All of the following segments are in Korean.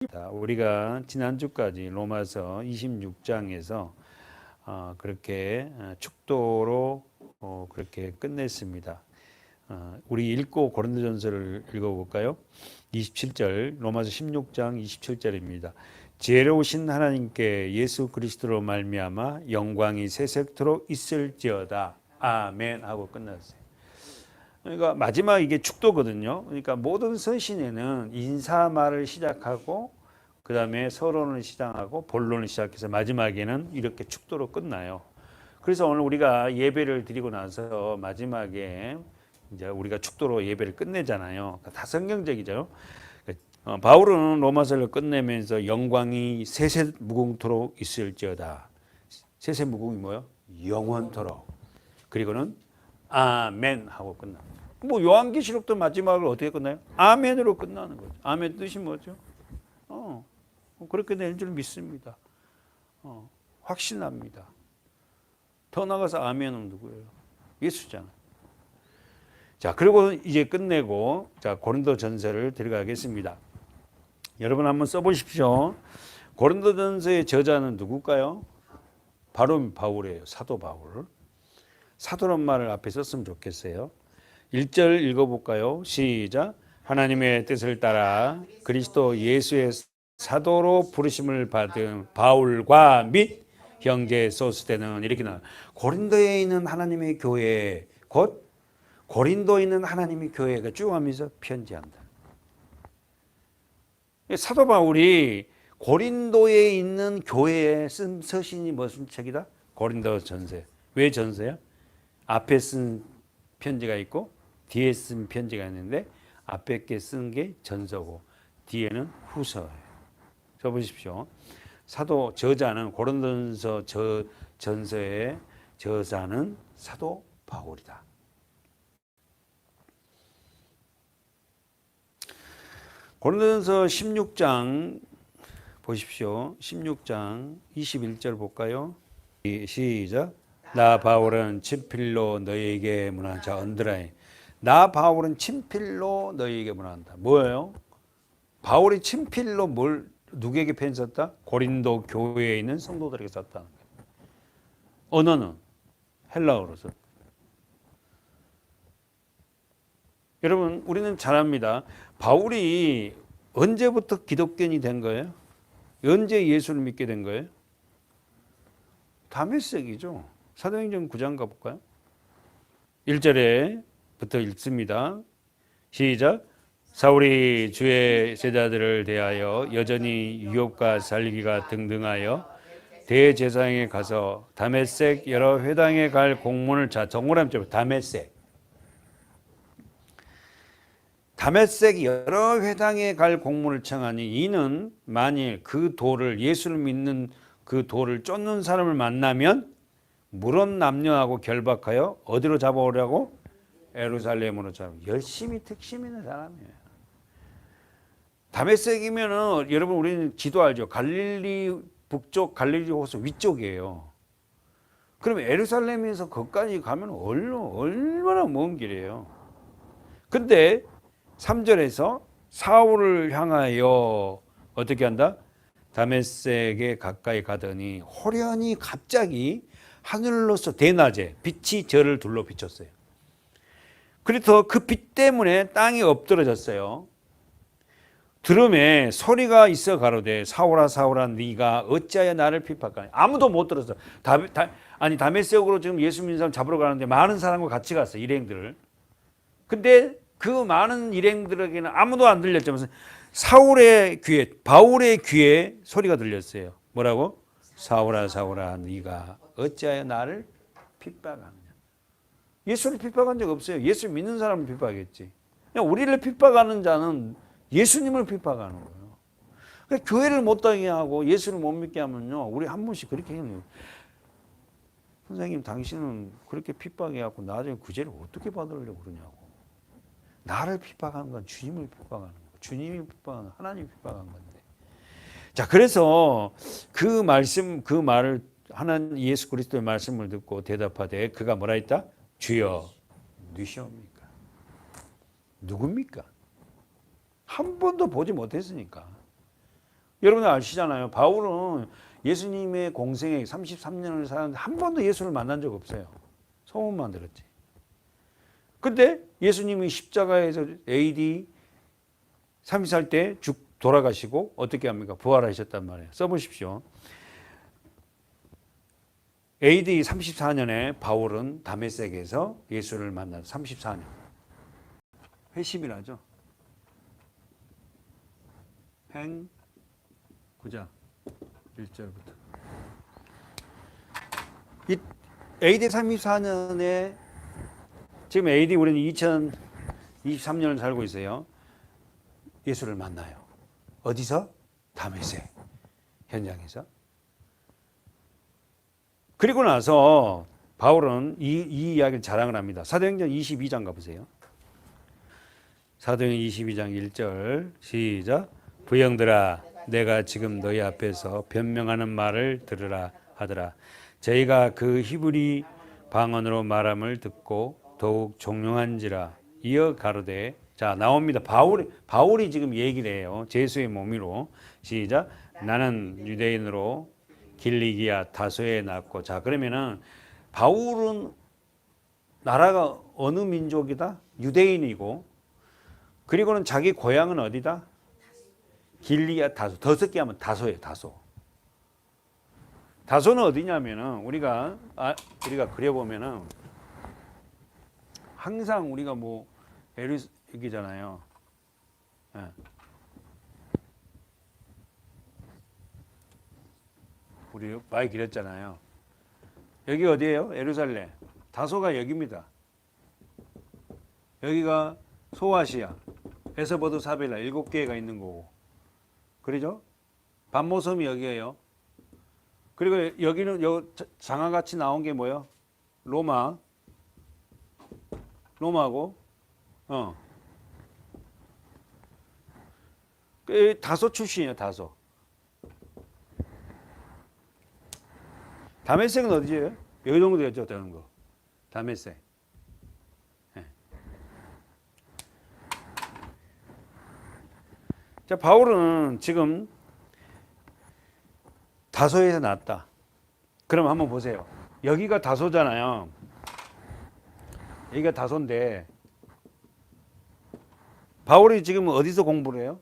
우리가 지난주까지 로마서 26장에서 그렇게 축도로 그렇게 끝냈습니다. 우리 읽고 고린도전서를 읽어볼까요? 27절, 로마서 16장 27절입니다. 지혜로우신 하나님께 예수 그리스도로 말미암아 영광이 세세토록 있을지어다. 아멘 하고 끝났어요. 그러니까 마지막 이게 축도거든요. 그러니까 모든 서신에는 인사말을 시작하고 그 다음에 서론을 시작하고 본론을 시작해서 마지막에는 이렇게 축도로 끝나요. 그래서 오늘 우리가 예배를 드리고 나서 마지막에 이제 우리가 축도로 예배를 끝내잖아요. 다 성경적이죠. 바울은 로마서를 끝내면서 영광이 세세 무궁토록 있을지어다. 세세 무궁이 뭐요? 영원토록. 그리고는 아멘 하고 끝납니다. 뭐 요한계시록도 마지막을 어떻게 끝나요? 아멘으로 끝나는 거죠. 아멘 뜻이 뭐죠? 그렇게 될 줄 믿습니다. 확신합니다. 더 나가서 아멘은 누구예요? 예수잖아요. 자, 그리고 이제 끝내고 자 고린도전서를 들어가겠습니다. 여러분 한번 써보십시오. 고린도전서의 저자는 누굴까요? 바로 바울이에요. 사도 바울. 사도란 말을 앞에 썼으면 좋겠어요. 1절 읽어볼까요? 시작. 하나님의 뜻을 따라 그리스도 예수의 사도로 부르심을 받은 바울과 및 형제 소스대는 이렇게 나와요. 고린도에 있는 하나님의 교회, 곧 고린도에 있는 하나님의 교회가 쭉 하면서 편지한다. 사도 바울이 고린도에 있는 교회에 쓴 서신이 무슨 책이다? 고린도 전서. 왜 전서야? 앞에 쓴 편지가 있고 뒤에 쓴 편지가 있는데 앞에 게 쓴 게 전서고 뒤에는 후서예요. 저 보십시오. 사도 저자는 고린도전서 전서의 저자는 사도 바울이다. 고린도전서 16장 보십시오. 16장 21절 볼까요? 시작. 나 바울은 친필로 너희에게 문한 자 언드라이. 나 바울은 친필로 너희에게 문한다. 뭐예요? 바울이 친필로 누구에게 편 썼다? 고린도 교회에 있는 성도들에게 썼다는 거예요. 언어는 헬라어로 썼다. 여러분 우리는 잘 압니다. 바울이 언제부터 기독교인이 된 거예요? 언제 예수를 믿게 된 거예요? 다메섹이죠. 사도행전 9장 가볼까요? 1절에부터 읽습니다. 시작. 사울이 주의 제자들을 대하여 여전히 유혹과 살기가 등등하여 대제사장에 가서 다메섹 여러 회당에 갈 공문을 동그라미 쳐 다메섹 여러 회당에 갈 공문을 청하니 이는 만일 그 도를 예수를 믿는 그 도를 쫓는 사람을 만나면 물론 남녀하고 결박하여 어디로 잡아오려고? 예루살렘으로 잡아. 열심히 특심 있는 사람이에요. 다메섹이면은 여러분 우리는 지도 알죠? 갈릴리 북쪽 갈릴리 호수 위쪽이에요. 그럼 예루살렘에서 거기까지 가면 얼마나 먼 길이에요. 근데 3절에서 사울을 향하여 어떻게 한다? 다메섹에 가까이 가더니 호련히 갑자기 하늘로서 대낮에 빛이 저를 둘러 비쳤어요. 그래서 그 빛 때문에 땅이 엎드러졌어요. 들음에 소리가 있어 가로되 사울아 사울아 네가 어찌하여 나를 핍박하냐. 아무도 못 들었어. 다메섹으로 지금 예수 믿는 사람 잡으러 가는데 많은 사람과 같이 갔어. 일행들을. 근데 그 많은 일행들에게는 아무도 안 들렸죠. 사울의 귀에 바울의 귀에 소리가 들렸어요. 뭐라고? 사울아 사울아 네가 어찌하여 나를 핍박하느냐. 예수를 핍박한 적 없어요. 예수 믿는 사람을 핍박했지. 그냥 우리를 핍박하는 자는 예수님을 핍박하는 거예요. 그러니까 교회를 못 다니게 하고 예수를 못 믿게 하면요. 우리 한 번씩 그렇게 해요. 선생님 당신은 그렇게 핍박해갖고 나중에 그 죄를 어떻게 받으려고 그러냐고. 나를 핍박하는 건 주님을 핍박하는 거예요. 주님이 핍박하는 하나님이 핍박한 건데. 자, 그래서 그 말을 하나님 예수 그리스도의 말씀을 듣고 대답하되 그가 뭐라 했다? 주여 누시옵니까? 누굽니까? 한 번도 보지 못했으니까. 여러분들 아시잖아요. 바울은 예수님의 공생에 33년을 사는데 한 번도 예수를 만난 적 없어요. 소문만 들었지. 근데 예수님이 십자가에서 AD 30살 때 돌아가시고 어떻게 합니까? 부활하셨단 말이에요. 써보십시오. AD 34년에 바울은 다메섹에서 예수를 만난 34년. 회심이라죠. 행 9장 1절부터. 이 AD 34년에 지금 AD 우리는 2023년을 살고 있어요. 예수를 만나요. 어디서? 다메섹 현장에서. 그리고 나서 바울은 이 이야기를 자랑을 합니다. 사도행전 22장 가보세요. 사도행전 22장 1절 시작. 부형들아 내가 지금 너희 앞에서 변명하는 말을 들으라 하더라. 저희가 그 히브리 방언으로 말함을 듣고 더욱 종용한지라. 이어 가로되. 자 나옵니다. 바울이 지금 얘기를 해요. 제수의 몸으로. 시작. 나는 유대인으로 길리기아 다소에 났고. 자 그러면은 바울은 나라가 어느 민족이다? 유대인이고, 그리고는 자기 고향은 어디다? 길리기아 다소. 더 적게 하면 다소예요. 다소. 다소는 어디냐면은 우리가 그려보면은 항상 우리가 뭐 여기잖아요. 예. 우리 많이 그렸잖아요. 여기 어디예요? 예루살렘. 다소가 여기입니다. 여기가 소아시아, 에서버드 사벨라 7개가 있는 거고. 그러죠? 반모섬이 여기예요. 그리고 여기는 장화같이 나온 게 뭐예요? 로마고, 다소 출신이에요, 다소. 다메섹은 어디예요? 여기 정도 되죠, 되는 거. 다메섹. 네. 자, 바울은 지금 다소에서 났다. 그럼 한번 보세요. 여기가 다소잖아요. 여기가 다소인데 바울이 지금 어디서 공부를 해요?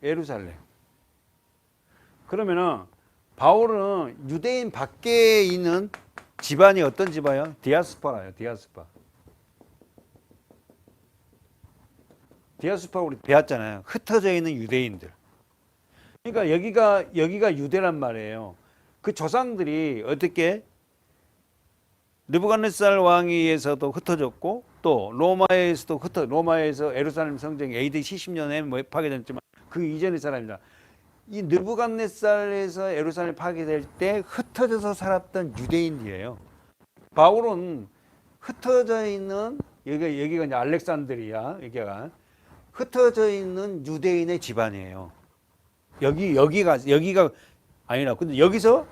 예루살렘. 그러면은 바울은 유대인 밖에 있는 집안이 어떤 집안이에요? 디아스포라예요. 디아스포라 우리 배웠잖아요. 흩어져 있는 유대인들. 그러니까 여기가 유대란 말이에요. 그 조상들이 어떻게 느부갓네살 왕에 의해서도 흩어졌고 또 로마에서도 로마에서 예루살렘 성전이 AD 70년에 파괴됐지만 그 이전의 사람입니다. 이 느부갓네살에서 예루살렘 파괴될 때 흩어져서 살았던 유대인들이에요. 바울은 흩어져 있는 여기가 이제 알렉산드리아 여기가 흩어져 있는 유대인의 집안이에요. 여기가 아니라 근데 여기서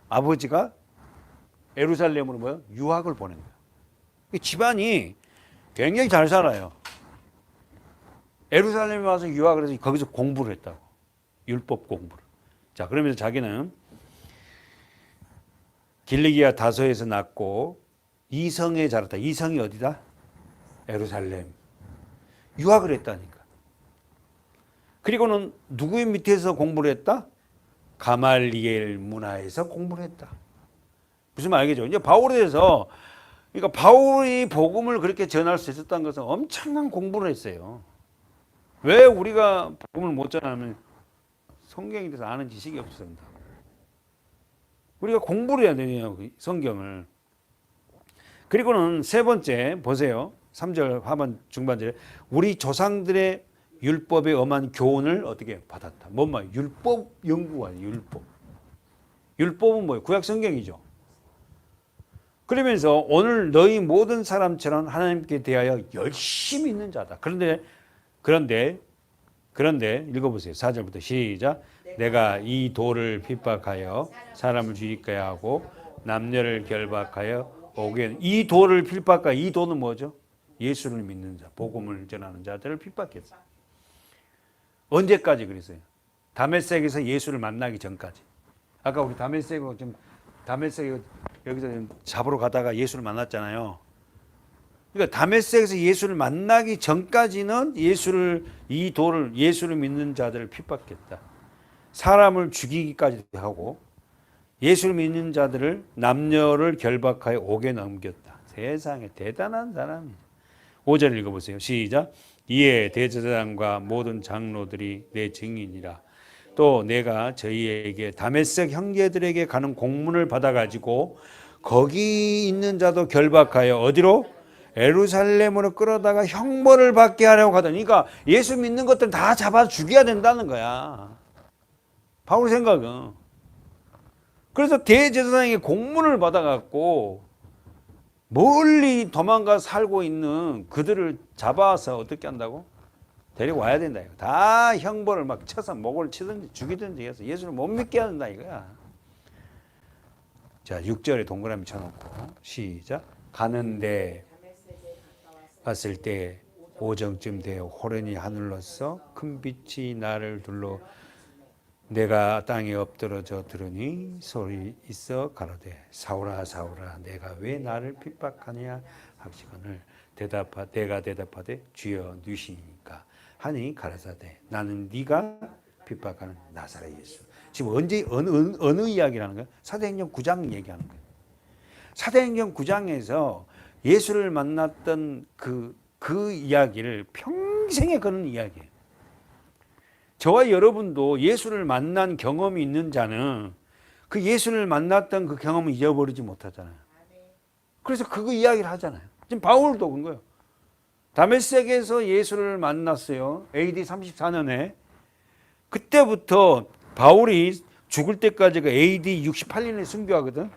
아버지가 예루살렘으로 뭐요? 유학을 보낸 거예요. 집안이 굉장히 잘 살아요. 예루살렘에 와서 유학을 해서 거기서 공부를 했다고. 율법 공부를. 자, 그러면서 자기는 길리기아 다소에서 났고 이성에 자랐다. 이성이 어디다? 예루살렘. 유학을 했다니까. 그리고는 누구의 밑에서 공부를 했다? 가말리엘 문화에서 공부를 했다. 무슨 말 알겠죠? 이제 바울에 대해서 그러니까 바울이 복음을 그렇게 전할 수 있었다는 것은 엄청난 공부를 했어요. 왜 우리가 복음을 못 전하면 성경에 대해서 아는 지식이 없습니다. 우리가 공부를 해야 되냐 성경을. 그리고는 세 번째 보세요. 3절 하반 중반절에 우리 조상들의 율법의 엄한 교훈을 어떻게 받았다. 뭔 말? 율법 연구가 율법. 율법은 뭐예요? 구약 성경이죠. 그러면서 오늘 너희 모든 사람처럼 하나님께 대하여 열심히 있는 자다. 그런데 읽어보세요. 4절부터 시작. 내가 이 돌을 핍박하여 사람을 죽이게 하고 남녀를 결박하여 오게. 이 돌을 핍박하여, 이 돌은 뭐죠? 예수를 믿는 자, 복음을 전하는 자들을 핍박했어요. 언제까지 그랬어요? 다메섹에서 예수를 만나기 전까지. 아까 우리 다메섹 여기서 잡으러 가다가 예수를 만났잖아요. 그러니까 다메섹에서 예수를 만나기 전까지는 예수를 믿는 자들을 핍박했다. 사람을 죽이기까지 하고 예수를 믿는 자들을 남녀를 결박하여 옥에 넘겼다. 세상에 대단한 사람이죠. 5절 읽어보세요. 시작. 이에 대제사장과 모든 장로들이 내 증인이라. 또 내가 저희에게 다메섹 형제들에게 가는 공문을 받아가지고 거기 있는 자도 결박하여 어디로? 예루살렘으로 끌어다가 형벌을 받게 하려고 하더니, 그러니까 예수 믿는 것들 다 잡아 죽여야 된다는 거야. 바울 생각은. 그래서 대제사장에게 공문을 받아갖고 멀리 도망가 살고 있는 그들을 잡아서 어떻게 한다고? 데려와야 된다. 이거. 다 형벌을 막 쳐서 목을 치든지 죽이든지 해서 예수를 못 믿게 한다 이거야. 자, 6절에 동그라미 쳐놓고 시작. 가는데 갔을 때 오정쯤 되어 호련히 하늘로서 큰 빛이 나를 둘러 내가 땅에 엎드러져 들으니 소리 있어 가로되 사울아 사울아 내가 왜 나를 핍박하냐 하시거늘 내가 대답하되 주여 누시니까 하니 가라사대 나는 네가 핍박하는 나사렛 예수. 지금 어느 이야기를 하는 거야? 사도행전 9장 얘기하는 거예요. 사도행전 9장에서 예수를 만났던 그 이야기를 평생에 거는 이야기예요. 저와 여러분도 예수를 만난 경험이 있는 자는 그 예수를 만났던 그 경험을 잊어버리지 못하잖아요. 그래서 그거 이야기를 하잖아요. 지금 바울도 그런 거예요. 다메섹에서 예수를 만났어요. AD 34년에. 그때부터 바울이 죽을 때까지가 AD 68년에 순교하거든.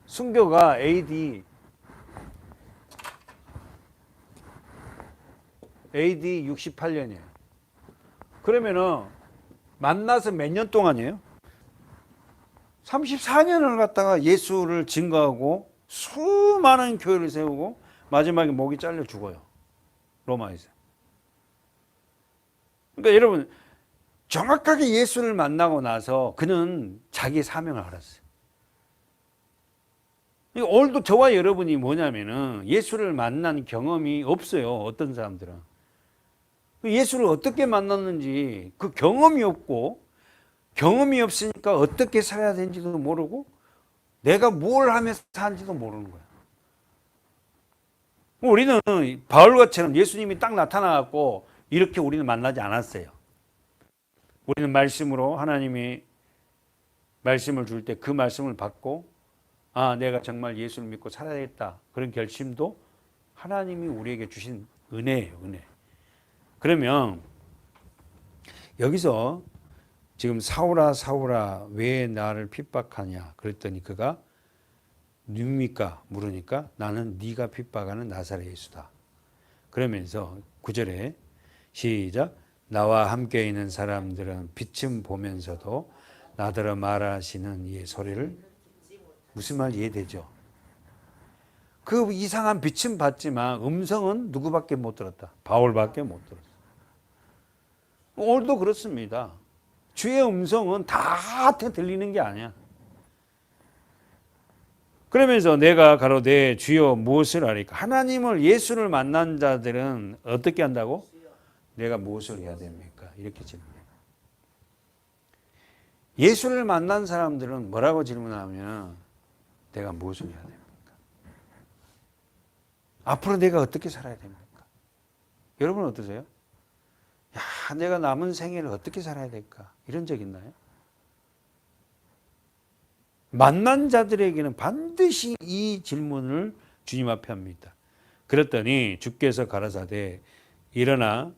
순교가 AD 68년이에요. 그러면은 만나서 몇 년 동안이에요? 34년을 갖다가 예수를 증거하고 수많은 교회를 세우고 마지막에 목이 잘려 죽어요. 로마에서. 그러니까 여러분 정확하게 예수를 만나고 나서 그는 자기의 사명을 알았어요. 오늘도 저와 여러분이 뭐냐면은 예수를 만난 경험이 없어요. 어떤 사람들은. 예수를 어떻게 만났는지 그 경험이 없고 경험이 없으니까 어떻게 살아야 되는지도 모르고 내가 뭘 하면서 사는지도 모르는 거야. 우리는 바울과처럼 예수님이 딱 나타나갖고 이렇게 우리는 만나지 않았어요. 우리는 말씀으로 하나님이 말씀을 줄 때 그 말씀을 받고 아 내가 정말 예수를 믿고 살아야겠다 그런 결심도 하나님이 우리에게 주신 은혜예요. 은혜. 그러면 여기서 지금 사울아 사울아 왜 나를 핍박하냐 그랬더니 그가 누굽니까 물으니까 나는 네가 핍박하는 나사렛 예수다. 그러면서 9절에 시작 나와 함께 있는 사람들은 빛을 보면서도 나더러 말하시는 이 소리를 무슨 말 이해되죠? 그 이상한 빛은 봤지만 음성은 누구밖에 못 들었다. 바울밖에 못 들었다. 오늘도 그렇습니다. 주의 음성은 다 들리는 게 아니야. 그러면서 내가 가로되 주여 무엇을 하리까? 하나님을 예수를 만난 자들은 어떻게 한다고? 내가 무엇을 해야 됩니까? 이렇게 질문해요. 예수를 만난 사람들은 뭐라고 질문하면 내가 무엇을 해야 됩니까? 앞으로 내가 어떻게 살아야 됩니까? 여러분 어떠세요? 야, 내가 남은 생애를 어떻게 살아야 될까? 이런 적 있나요? 만난 자들에게는 반드시 이 질문을 주님 앞에 합니다. 그랬더니 주께서 가라사대 일어나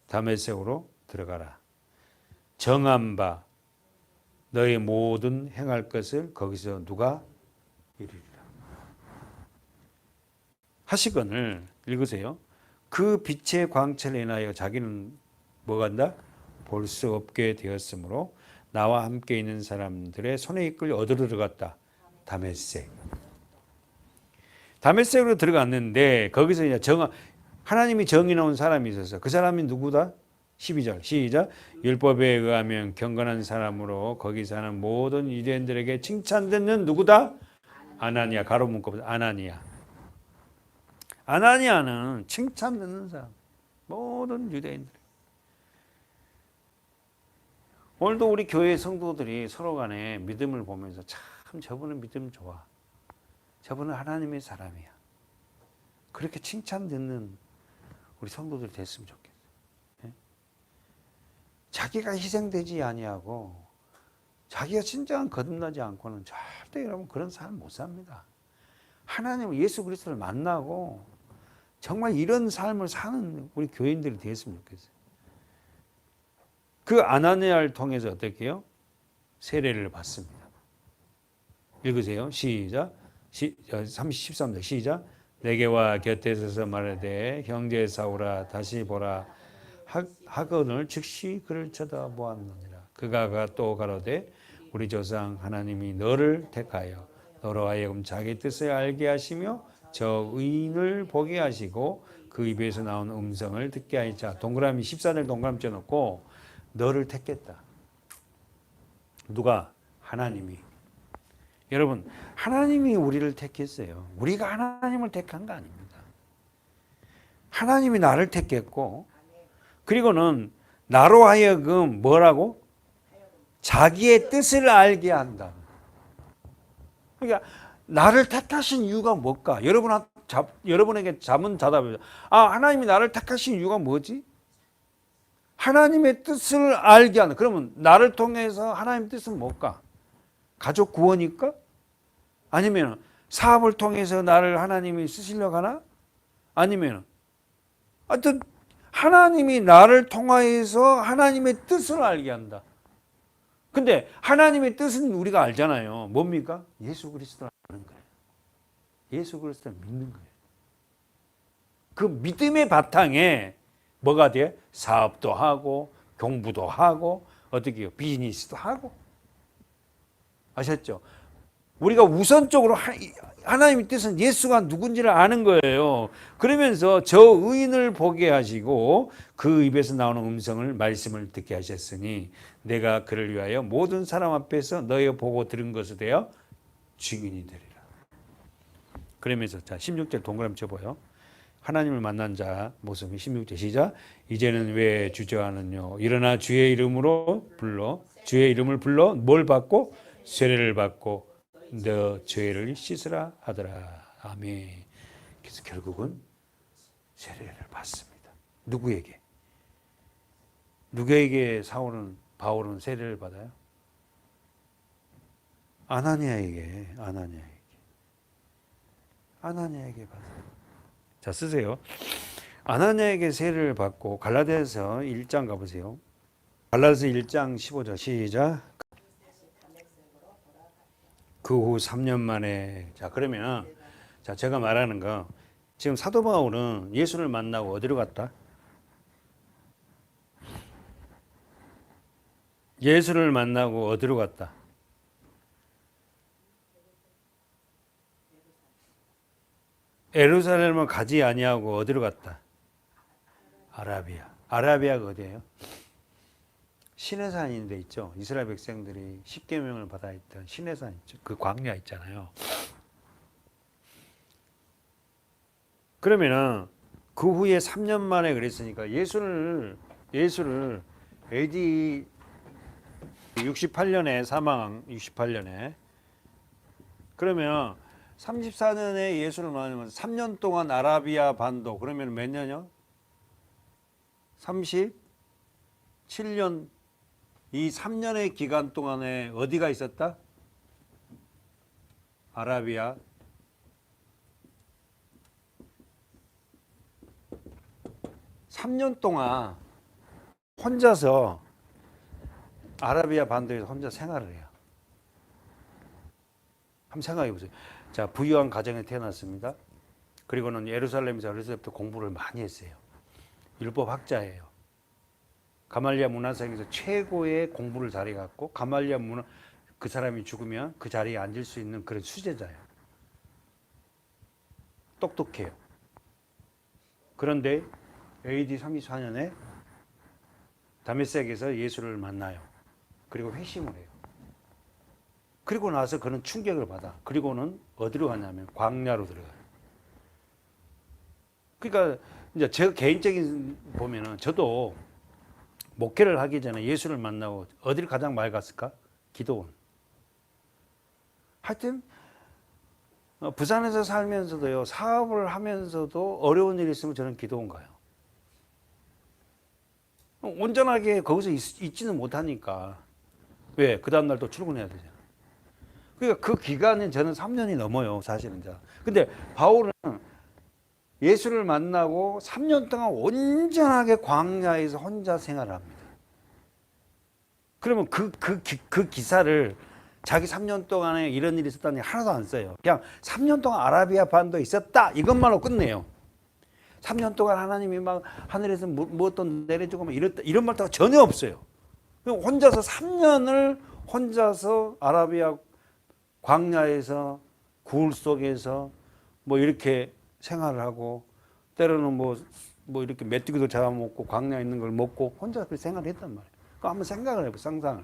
다메섹으로 들어가라. 정한 바 너의 모든 행할 것을 거기서 누가 이루리라. 하시건을 읽으세요. 그 빛의 광채를 인하여 자기는 뭐가 한다? 볼 수 없게 되었으므로 나와 함께 있는 사람들의 손에 이끌려 어디로 들어갔다? 다메섹. 다메섹으로 들어갔는데 거기서 이제 하나님이 정해 놓은 사람이 있어서 그 사람이 누구다? 12절 시작. 율법에 의하면 경건한 사람으로 거기 사는 모든 유대인들에게 칭찬듣는 누구다? 아나니아. 가로 문구 아나니아. 아나니아는 칭찬듣는 사람. 모든 유대인들. 오늘도 우리 교회 성도들이 서로 간에 믿음을 보면서 참 저분은 믿음 좋아. 저분은 하나님의 사람이야. 그렇게 칭찬 듣는 우리 성도들이 됐으면 좋겠어요. 예? 자기가 희생되지 아니하고 자기가 진정한 거듭나지 않고는 절대 여러분 그런 삶 못 삽니다. 하나님 예수 그리스도를 만나고 정말 이런 삶을 사는 우리 교인들이 됐으면 좋겠어요. 그 아나니아를 통해서 어떻게 해요? 세례를 받습니다. 읽으세요. 시작. 13절 시작. 내게와 곁에 서서 말하되 형제 사울아 다시 보라. 학원을 즉시 그를 쳐다보았느니라. 그가 또 가로되 우리 조상 하나님이 너를 택하여 너로 하여금 자기 뜻을 알게 하시며 저 의인을 보게 하시고 그 입에서 나온 음성을 듣게 하니. 자, 동그라미 14절 동그라미 쳐놓고 너를 택했다. 누가? 하나님이. 여러분, 하나님이 우리를 택했어요. 우리가 하나님을 택한 거 아닙니다. 하나님이 나를 택했고, 그리고는 나로 하여금 뭐라고? 자기의 뜻을 알게 한다. 그러니까 나를 택하신 이유가 뭘까? 여러분에게 자문자답이죠. 하나님이 나를 택하신 이유가 뭐지? 하나님의 뜻을 알게 하는. 그러면 나를 통해서 하나님의 뜻은 뭘까? 가족 구원일까? 아니면 사업을 통해서 나를 하나님이 쓰시려고 하나? 아니면 하여튼 하나님이 나를 통하여서 하나님의 뜻을 알게 한다. 근데 하나님의 뜻은 우리가 알잖아요. 뭡니까? 예수 그리스도를 아는 거예요. 예수 그리스도를 믿는 거예요. 그 믿음의 바탕에 뭐가 돼? 사업도 하고 공부도 하고 어떻게 해요? 비즈니스도 하고. 아셨죠? 우리가 우선적으로 하나님의 뜻은 예수가 누군지를 아는 거예요. 그러면서 저 의인을 보게 하시고 그 입에서 나오는 음성을 말씀을 듣게 하셨으니 내가 그를 위하여 모든 사람 앞에서 너희 보고 들은 것에 대하여 증인이 되리라. 그러면서 자 16절 동그라미 쳐봐요. 하나님을 만난 자 모습이 16절 시작. 이제는 왜 주저하느뇨. 일어나 주의 이름으로 불러. 주의 이름을 불러 뭘 받고? 세례를 받고 너 죄를 씻으라 하더라. 아멘. 그래서 결국은 세례를 받습니다. 누구에게? 누구에게 바울은 세례를 받아요? 아나니아에게 받아요. 자, 쓰세요. 아나니아에게 세례를 받고 갈라디아서 1장 가보세요. 갈라디아서 1장 15절 시작. 그 후 3년 만에. 자, 그러면 자, 제가 말하는 거 지금 사도 바울은 예수를 만나고 어디로 갔다? 예수를 만나고 어디로 갔다? 예루살렘을 가지 아니하고 어디로 갔다? 아라비아가 어디예요? 시내산인 데 있죠. 이스라엘 백성들이 십계명을 받아 있던 시내산 있죠. 그 광야 있잖아요. 그러면은 그 후에 3년 만에 그랬으니까 예수를 AD 68년에 사망 68년에 그러면 34년에 예수를 만나면 3년 동안 아라비아 반도 그러면 몇 년이요? 37년 이 3년의 기간 동안에 어디가 있었다? 아라비아. (3년) 동안 혼자서 아라비아 반도에서 혼자 생활을 해요. 한번 생각해 보세요. 자, 부유한 가정에 태어났습니다. 그리고는 예루살렘에서 어렸을 때부터 공부를 많이 했어요. 율법 학자예요. 가말리아 문화상에서 최고의 공부를 잘해갖고 가말리아 문화 그 사람이 죽으면 그 자리에 앉을 수 있는 그런 수제자예요. 똑똑해요. 그런데 AD 34년에 다메섹에서 예수를 만나요. 그리고 회심을 해요. 그리고 나서 그는 충격을 받아. 그리고는 어디로 가냐면 광야로 들어가요. 그러니까 이제 제 개인적인 보면은 저도 목회를 하기 전에 예수를 만나고 어디를 가장 많이 갔을까? 기도원. 하여튼 부산에서 살면서도요, 사업을 하면서도 어려운 일이 있으면 저는 기도원 가요. 온전하게 거기서 있지는 못하니까. 왜? 그 다음날 또 출근해야 되잖아. 그러니까 그 기간은 저는 3년이 넘어요, 사실은. 근데 바울은 예수를 만나고 3년 동안 온전하게 광야에서 혼자 생활을 합니다. 그러면 그 기사를 자기 3년 동안에 이런 일이 있었다니 하나도 안 써요. 그냥 3년 동안 아라비아 반도에 있었다 이것만로 끝내요. 3년 동안 하나님이 막 하늘에서 무엇도 내려주고 막 이랬다 이런 말도 전혀 없어요. 혼자서 3년을 혼자서 아라비아 광야에서 굴 속에서 뭐 이렇게 생활을 하고 때로는 뭐 이렇게 메뚜기도 잡아먹고 광야에 있는 걸 먹고 혼자 그 생활을 했단 말이에요. 그거 한번 생각을 해보 상상을.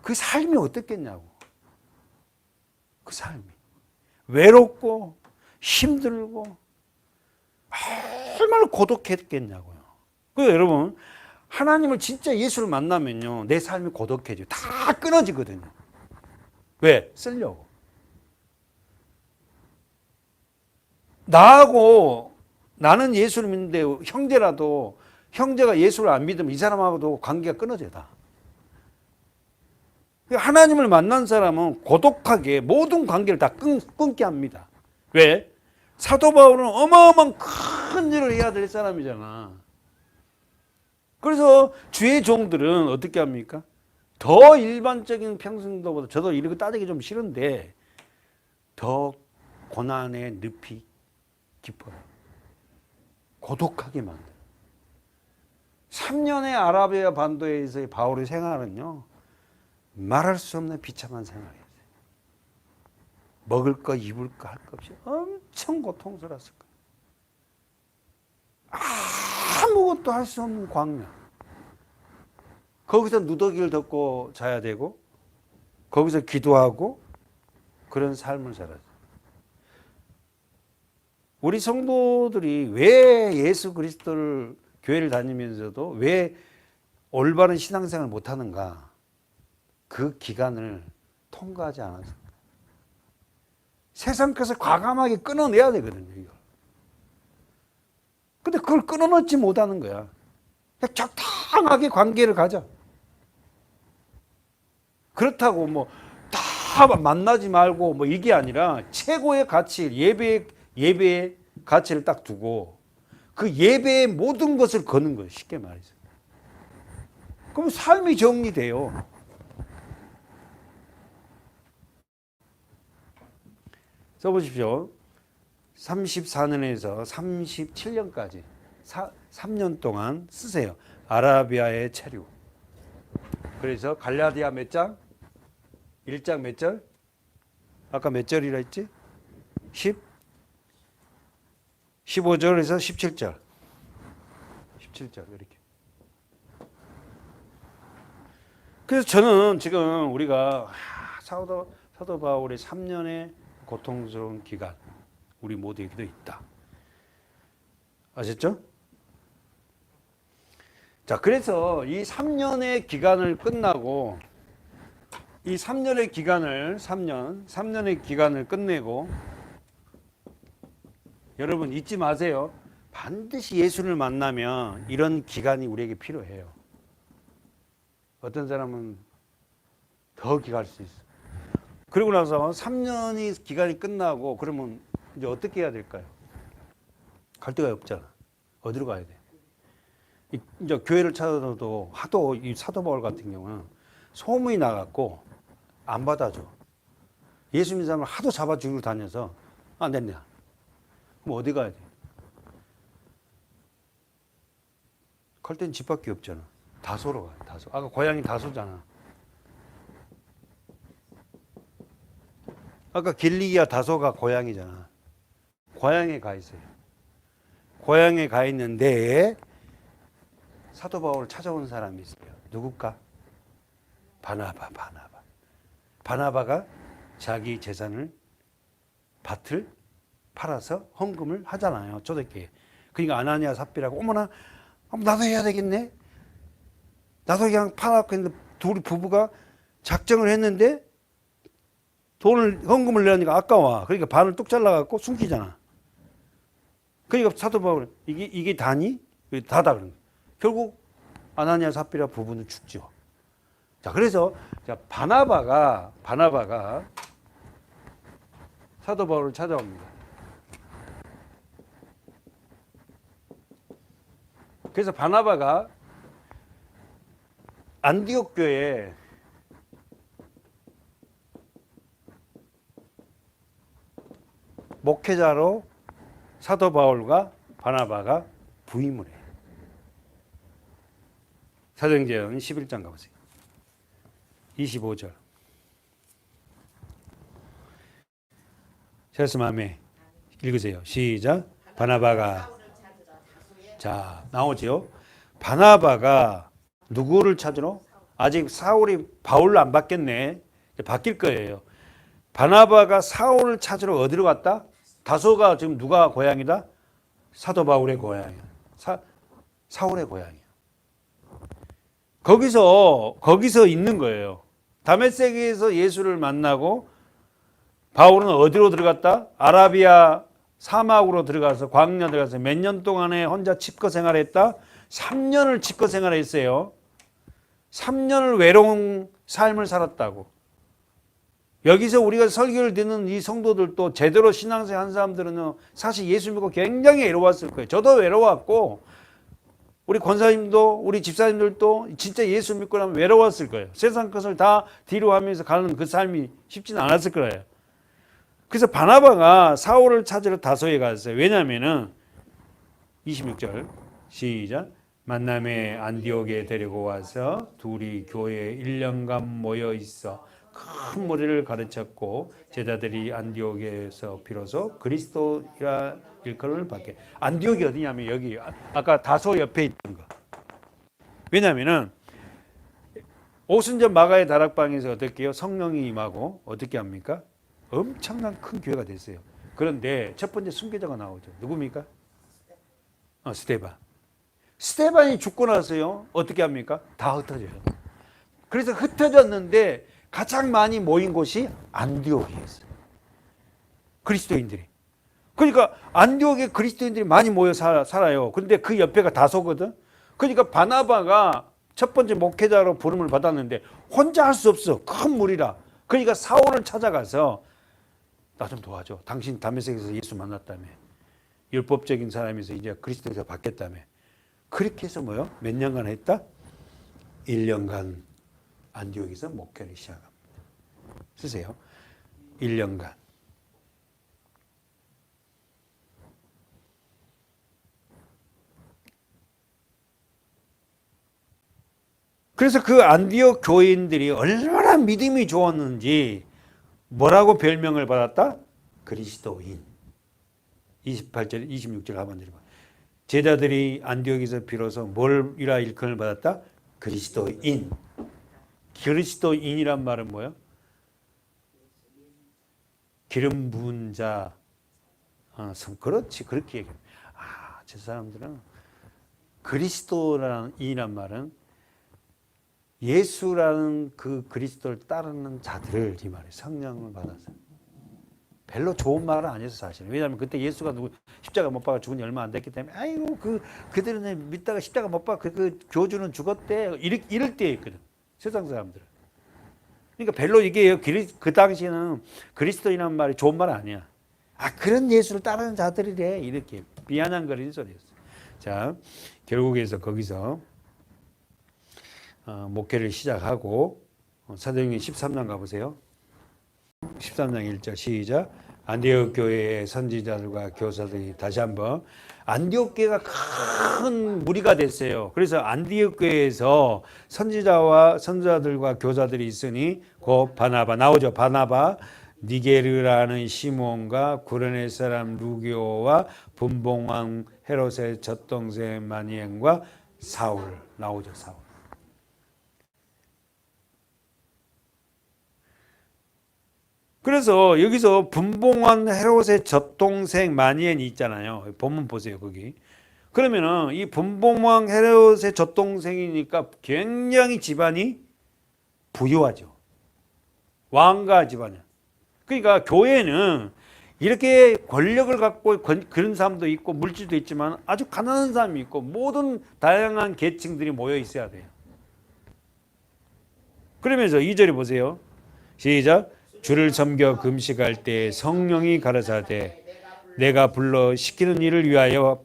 그 삶이 어떻겠냐고. 그 삶이 외롭고 힘들고 얼마나 고독했겠냐고요. 그래서 여러분 하나님을 진짜 예수를 만나면요 내 삶이 고독해져요. 다 끊어지거든요. 왜? 쓰려고. 나하고 나는 예수를 믿는데 형제라도 형제가 예수를 안 믿으면 이 사람하고도 관계가 끊어져요. 다. 하나님을 만난 사람은 고독하게 모든 관계를 다 끊게 합니다. 왜? 사도 바울은 어마어마한 큰 일을 해야 될 사람이잖아. 그래서 주의 종들은 어떻게 합니까? 더 일반적인 평생도보다 저도 이런 거 따지기 좀 싫은데 더 고난의 늪이 깊어요. 고독하게 만들어요. 3년의 아라비아 반도에서의 바울의 생활은요. 말할 수 없는 비참한 생활이었어요. 먹을 거 입을 거 할 거 없이 엄청 고통스러웠을 거예요. 아무것도 할 수 없는 광야. 거기서 누더기를 덮고 자야 되고 거기서 기도하고 그런 삶을 살았어요. 우리 성도들이 왜 예수 그리스도를 교회를 다니면서도 왜 올바른 신앙생활을 못하는가? 그 기간을 통과하지 않아서. 세상 것을 과감하게 끊어내야 되거든요, 이거. 근데 그걸 끊어놓지 못하는 거야. 그냥 적당하게 관계를 가져. 그렇다고 뭐 다 만나지 말고 뭐 이게 아니라 최고의 가치, 예배의 가치를 딱 두고 그 예배의 모든 것을 거는 거예요, 쉽게 말해서. 그럼 삶이 정리돼요. 써보십시오. 34년에서 37년까지 3년 동안 쓰세요. 아라비아의 체류. 그래서 갈라디아 몇 장? 1장 몇 절? 아까 몇 절이라 했지? 15절에서 17절. 17절 이렇게. 그래서 저는 지금 우리가 사도 바울의 3년의 고통스러운 기간 우리 모두에게도 있다. 아셨죠? 자, 그래서 이 3년의 기간을 끝나고 이 3년의 기간을 끝내고 여러분 잊지 마세요. 반드시 예수를 만나면 이런 기간이 우리에게 필요해요. 어떤 사람은 더 기갈 수 있어. 그리고 나서 3년이 기간이 끝나고 그러면 이제 어떻게 해야 될까요? 갈 데가 없잖아. 어디로 가야 돼? 이제 교회를 찾아도 하도 이 사도 바울 같은 경우는 소문이 나갔고 안 받아줘. 예수 믿는 사람을 하도 잡아 죽이고 다녀서 안 된다. 그럼 어디 가야 돼? 갈 땐 집밖에 없잖아. 다소로 가. 다소. 아까 고향이 다소잖아. 아까 길리기아 다소가 고향이잖아. 고향에 가 있어요. 고향에 가 있는데 사도 바울을 찾아온 사람이 있어요. 누굴까? 바나바. 바나바가 자기 재산을 밭을 팔아서 헌금을 하잖아요. 초대교회. 그러니까 아나니아 삽비라고 어머나 나도 해야 되겠네. 나도 그냥 팔아갖고 했는데 둘이 부부가 작정을 했는데 돈을 헌금을 내려니까 아까워. 그러니까 반을 뚝 잘라갖고 숨기잖아. 그러니까 사도 바울 이게 다니? 다다 그런 거. 결국 아나니아 삽비라 부부는 죽죠. 자 그래서 바나바가 사도 바울을 찾아옵니다. 그래서 바나바가 안디옥 교회에 목회자로 사도 바울과 바나바가 부임을 해요. 사도행전 11장 가보세요. 25절. 셀스맘에 읽으세요. 시작. 바나바가 자 나오죠. 바나바가 누구를 찾으러? 아직 사울이 바울로 안 바뀌었네. 바뀔 거예요. 바나바가 사울을 찾으러 어디로 갔다? 다소가 지금 누가 고향이다? 사도 바울의 고향이야. 사울의 고향이야. 거기서 있는 거예요. 다메섹에서 예수를 만나고 바울은 어디로 들어갔다? 아라비아 사막으로 들어가서 광야 들어가서 몇 년 동안에 혼자 칩거 생활했다? 3년을 칩거 생활했어요. 3년을 외로운 삶을 살았다고. 여기서 우리가 설교를 듣는 이 성도들도 제대로 신앙생활 한 사람들은 사실 예수 믿고 굉장히 외로웠을 거예요. 저도 외로웠고 우리 권사님도 우리 집사님들도 진짜 예수 믿고 나면 외로웠을 거예요. 세상 것을 다 뒤로 하면서 가는 그 삶이 쉽지는 않았을 거예요. 그래서 바나바가 사울을 찾으러 다소에 갔어요. 왜냐하면은 26절 시작. 만남에 안디옥에 데리고 와서 둘이 교회에 1년간 모여 있어 큰 무리를 가르쳤고 제자들이 안디옥에서 비로소 그리스도라 일컬음을 받게. 안디옥이 어디냐면 여기 아까 다소 옆에 있던 거. 왜냐하면은 오순절 마가의 다락방에서 어떻게 해요? 성령이 임하고 어떻게 합니까? 엄청난 큰 교회가 됐어요. 그런데 첫 번째 순교자가 나오죠. 누굽니까? 스데반. 스데반이 죽고 나서요. 어떻게 합니까? 다 흩어져요. 그래서 흩어졌는데 가장 많이 모인 곳이 안디옥이었어요. 그리스도인들이. 그러니까 안디옥에 그리스도인들이 많이 모여 살아요. 그런데 그 옆에가 다소거든. 그러니까 바나바가 첫 번째 목회자로 부름을 받았는데 혼자 할 수 없어. 큰 무리라. 그러니까 사울을 찾아가서 나 좀 도와줘. 당신 다메섹에서 예수 만났다며. 율법적인 사람에서 이제 그리스도에서 바뀌었다며. 그렇게 해서 뭐요? 몇 년간 했다? 1년간 안디옥에서 목회를 시작합니다. 쓰세요. 1년간. 그래서 그 안디옥 교인들이 얼마나 믿음이 좋았는지 뭐라고 별명을 받았다? 그리스도인. 28절, 26절 한번 들어봐. 제자들이 안디옥에서 비로소 뭘이라 일컬음을 받았다? 그리스도인. 그리스도인이란 말은 뭐예요? 기름 부은 자. 그렇지. 그렇게 얘기해요. 저 사람들은 그리스도라는 이란 말은 예수라는 그 그리스도를 따르는 자들을 이 말이에요. 성령을 받아서. 별로 좋은 말은 아니었어 사실. 왜냐하면 그때 예수가 십자가 못 박아 죽은 지 얼마 안 됐기 때문에 아이고 그들은 믿다가 십자가 못 박아 그 교주는 죽었대 이럴 때였거든. 세상 사람들은. 그러니까 별로 이게 그 당시에는 그리스도인이라는 말이 좋은 말 아니야. 그런 예수를 따르는 자들이래 이렇게 비아냥거리는 소리였어. 자 결국에서 거기서 목회를 시작하고 사도행전 13장 가보세요. 13장 1절 시작. 안디옥 교회의 선지자들과 교사들이 다시 한번 안디옥 교회가 큰 무리가 됐어요. 그래서 안디옥 교회에서 선지자와 선지자들과 교사들이 있으니 곧 바나바 나오죠. 바나바 니게르라는 시몬과 구레네 사람 루기오와 분봉왕 헤롯의 젖동생 마니엘과 사울 나오죠. 사울. 그래서 여기서 분봉한 헤롯의 젖동생 마니엔이 있잖아요. 본문 보세요. 거기. 그러면은 이 분봉왕 헤롯의 젖동생이니까 굉장히 집안이 부유하죠. 왕가 집안이야. 그러니까 교회는 이렇게 권력을 갖고 그런 사람도 있고 물질도 있지만 아주 가난한 사람이 있고 모든 다양한 계층들이 모여 있어야 돼요. 그러면서 2절에 보세요. 시작. 주를 섬겨 금식할 때 성령이 가라사대 내가 불러 시키는 일을 위하여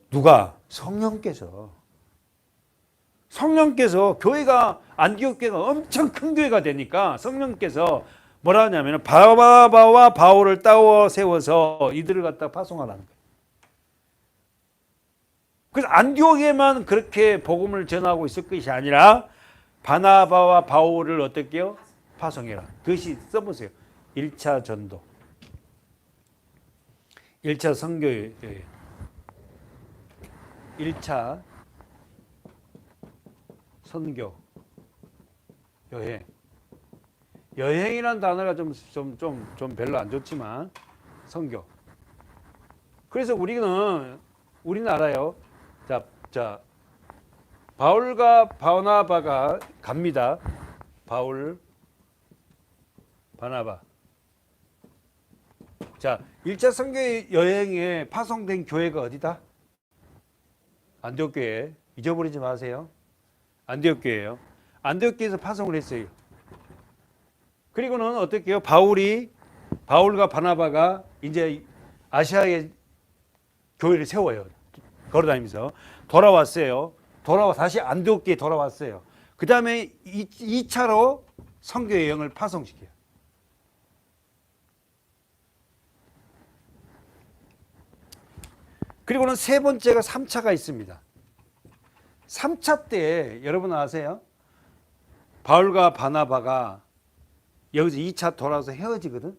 누가? 성령께서 교회가 안디옥 교회가 엄청 큰 교회가 되니까 성령께서 뭐라 하냐면 바나바와 바울을 따워 세워서 이들을 갖다 파송하라는 거예요. 그래서 안디옥에만 그렇게 복음을 전하고 있을 것이 아니라 바나바와 바울을 어떻게 해요? 파송해라. 그것이 써보세요. 1차 전도. 1차 선교예요. 1차 선교 여행. 여행이라는 단어가 좀 별로 안 좋지만 선교. 그래서 우리는 알아요. 자 바울과 바나바가 갑니다. 바울, 바나바. 자, 1차 선교 여행에 파송된 교회가 어디다? 안디옥 교회. 잊어버리지 마세요. 안디옥 교회예요. 안디옥 교회에서 파송을 했어요. 그리고는 어떻게 해요? 바울과 바나바가 이제 아시아에 교회를 세워요. 걸어다니면서 돌아왔어요. 다시 안디옥 교회에 돌아왔어요. 그 다음에 2차로 선교 여행을 파송시켜요. 그리고는 세 번째가 3차가 있습니다. 3차 때 여러분 아세요? 바울과 바나바가 여기서 2차 돌아와서 헤어지거든.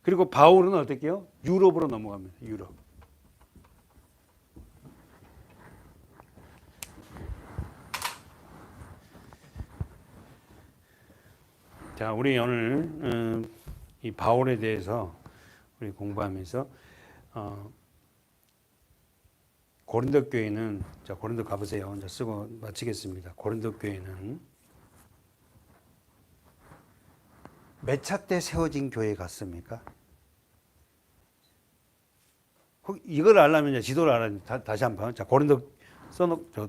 그리고 바울은 어떻게 해요? 유럽으로 넘어갑니다. 유럽. 자, 우리 오늘 이 바울에 대해서 우리 공부하면서 고린도 교회는 자 고린도 가보세요. 이제 쓰고 마치겠습니다. 고린도 교회는 몇 차 때 세워진 교회 같습니까? 이걸 알려면 이제 지도를 알아야 다시 한번 자 고린도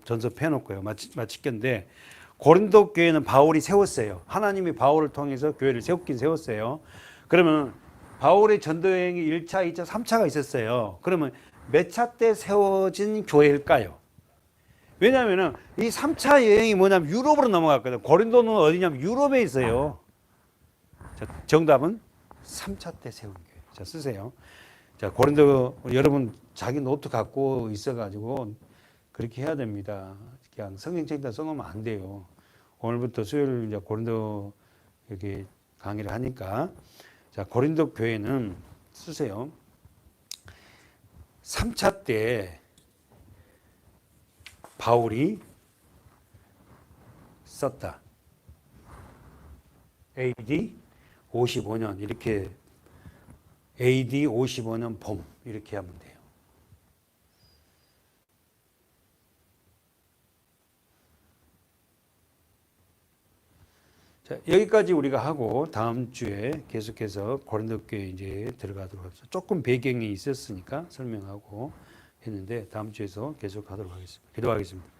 전서 펴놓고요. 마치겠는데 고린도 교회는 바울이 세웠어요. 하나님이 바울을 통해서 교회를 세웠긴 세웠어요. 그러면 바울의 전도 여행이 1차, 2차, 3차가 있었어요. 그러면 몇 차 때 세워진 교회일까요? 왜냐하면 이 3차 여행이 뭐냐면 유럽으로 넘어갔거든요. 고린도는 어디냐면 유럽에 있어요. 자, 정답은 3차 때 세운 교회. 자, 쓰세요. 자, 고린도 여러분 자기 노트 갖고 있어가지고 그렇게 해야 됩니다. 그냥 성경책에다 써놓으면 안 돼요. 오늘부터 수요일 이제 고린도 이렇게 강의를 하니까 자, 고린도 교회는 쓰세요. 3차 때 바울이 썼다. AD 55년 이렇게 AD 55년 봄 이렇게 하면 돼요. 자, 여기까지 우리가 하고 다음 주에 계속해서 고린도 교회 이제 들어가도록 하겠습니다. 조금 배경이 있었으니까 설명하고 했는데 다음 주에서 계속하도록 하겠습니다. 기도하겠습니다.